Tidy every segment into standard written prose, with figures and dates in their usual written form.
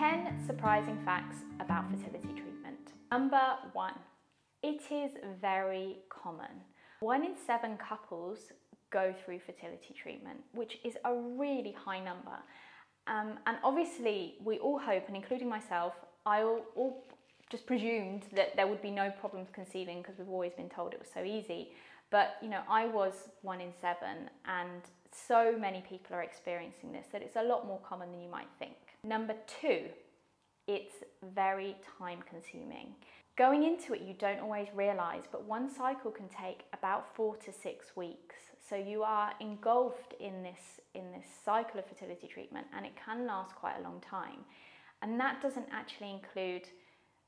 10 surprising facts about fertility treatment. Number 1, it is very common. 1 in 7 couples go through fertility treatment, which is a really high number. And obviously we all hope, and including myself, I all just presumed that there would be no problems conceiving because we've always been told it was so easy. But you know, I was 1 in 7, and so many people are experiencing this that it's a lot more common than you might think. Number 2, it's very time consuming. Going into it, you don't always realise, but one cycle can take about 4 to 6 weeks. So you are engulfed in this cycle of fertility treatment, and it can last quite a long time. And that doesn't actually include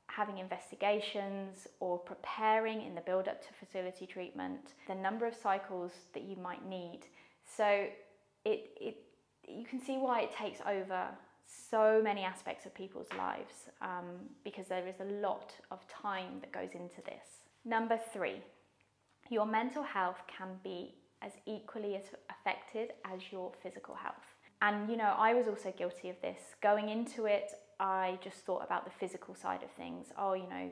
having investigations or preparing in the build-up to fertility treatment, the number of cycles that you might need. So you can see why it takes over so many aspects of people's lives, because there is a lot of time that goes into this. Number 3, your mental health can be as equally as affected as your physical health. And you know, I was also guilty of this. Going into it, I just thought about the physical side of things. Oh, you know,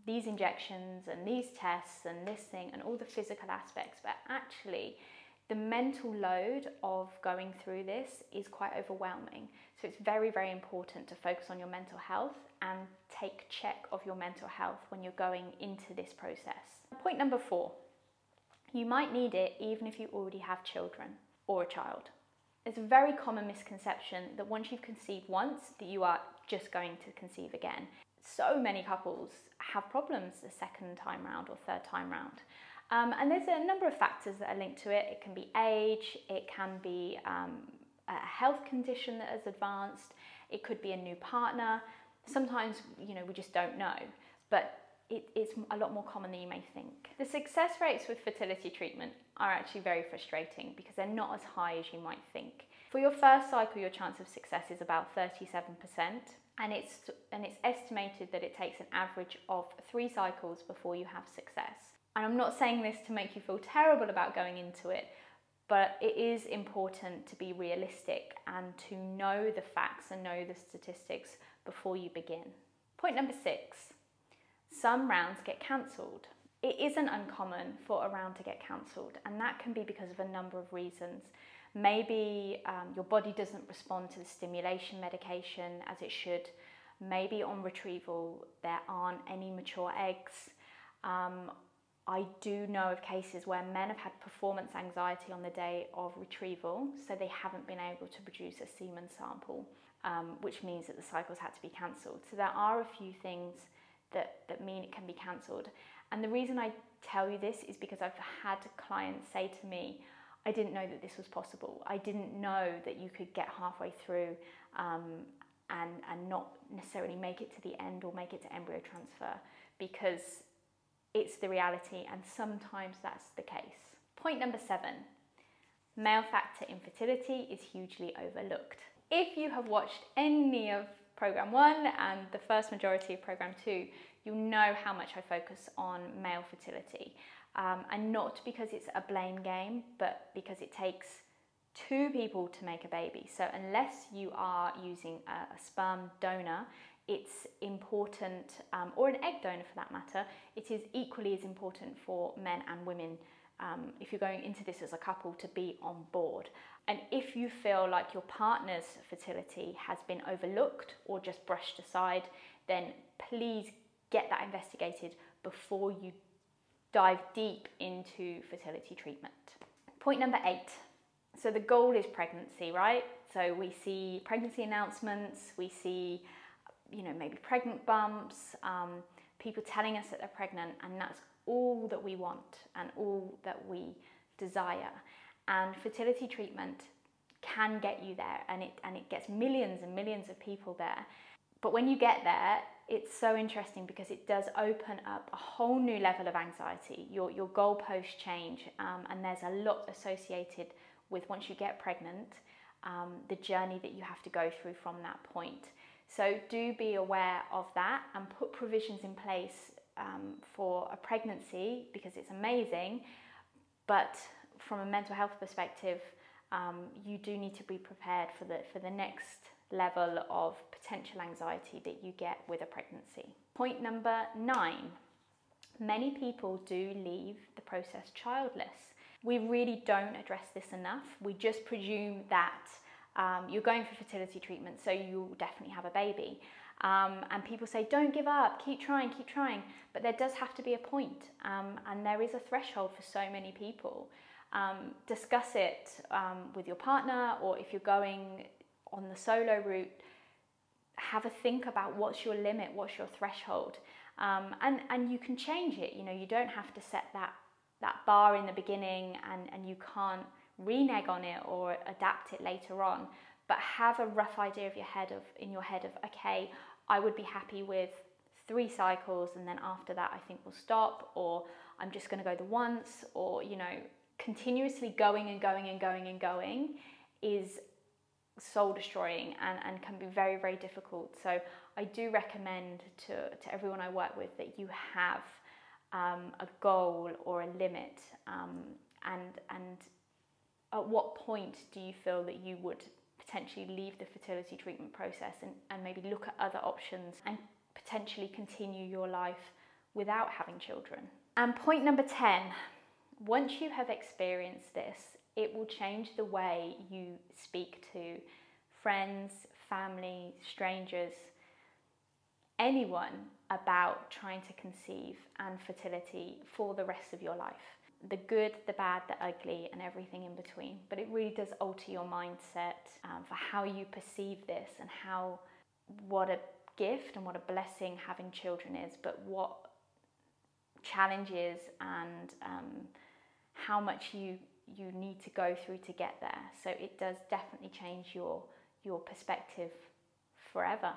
these injections and these tests and this thing and all the physical aspects. But actually, the mental load of going through this is quite overwhelming. So it's very, very important to focus on your mental health and take check of your mental health when you're going into this process. Point number 4, you might need it even if you already have children or a child. It's a very common misconception that once you've conceived once, that you are just going to conceive again. So many couples have problems the second time round or third time round. And there's a number of factors that are linked to it. It can be age, it can be a health condition that has advanced, it could be a new partner. Sometimes, you know, we just don't know, but it's a lot more common than you may think. The success rates with fertility treatment are actually very frustrating because they're not as high as you might think. For your first cycle, your chance of success is about 37%, and it's estimated that it takes an average of 3 cycles before you have success. And I'm not saying this to make you feel terrible about going into it, but it is important to be realistic and to know the facts and know the statistics before you begin. Point number 6, some rounds get cancelled. It isn't uncommon for a round to get cancelled, and that can be because of a number of reasons. Maybe your body doesn't respond to the stimulation medication as it should. Maybe on retrieval there aren't any mature eggs. I do know of cases where men have had performance anxiety on the day of retrieval, so they haven't been able to produce a semen sample, which means that the cycles had to be cancelled. So there are a few things that mean it can be cancelled. And the reason I tell you this is because I've had clients say to me, I didn't know that this was possible. I didn't know that you could get halfway through and not necessarily make it to the end or make it to embryo transfer, because it's the reality, and sometimes that's the case. Point number 7, male factor infertility is hugely overlooked. If you have watched any of Program 1 and the first majority of Program 2, you'll know how much I focus on male fertility. And not because it's a blame game, but because it takes 2 people to make a baby. So unless you are using a sperm donor, it's important, or an egg donor for that matter, it is equally as important for men and women, if you're going into this as a couple, to be on board. And if you feel like your partner's fertility has been overlooked or just brushed aside, then please get that investigated before you dive deep into fertility treatment. Point number 8. So the goal is pregnancy, right? So we see pregnancy announcements, we see, you know, maybe pregnant bumps, people telling us that they're pregnant, and that's all that we want and all that we desire. And fertility treatment can get you there, and it gets millions and millions of people there. But when you get there, it's so interesting because it does open up a whole new level of anxiety. Your goalposts change, and there's a lot associated with, once you get pregnant, the journey that you have to go through from that point. So do be aware of that and put provisions in place for a pregnancy, because it's amazing, but from a mental health perspective, you do need to be prepared for the next level of potential anxiety that you get with a pregnancy. Point number 9, many people do leave the process childless. We really don't address this enough. We just presume that you're going for fertility treatment, so you'll definitely have a baby. And people say, don't give up, keep trying. But there does have to be a point, and there is a threshold for so many people. Discuss it with your partner, or if you're going on the solo route, have a think about what's your limit, what's your threshold. And you can change it. You know, you don't have to set that bar in the beginning, and you can't renege on it or adapt it later on. But have a rough idea in your head of, okay, I would be happy with 3 cycles, and then after that I think we'll stop, or I'm just going to go the once, or, you know, continuously going is soul destroying and can be very, very difficult. So I do recommend to everyone I work with that you have a goal or a limit, and at what point do you feel that you would potentially leave the fertility treatment process and maybe look at other options and potentially continue your life without having children. And point number 10, once you have experienced this, it will change the way you speak to friends, family, strangers, anyone about trying to conceive and fertility for the rest of your life. The good, the bad, the ugly, and everything in between. But it really does alter your mindset for how you perceive this, and what a gift and what a blessing having children is, but what challenges and how much you need to go through to get there. So it does definitely change your perspective forever.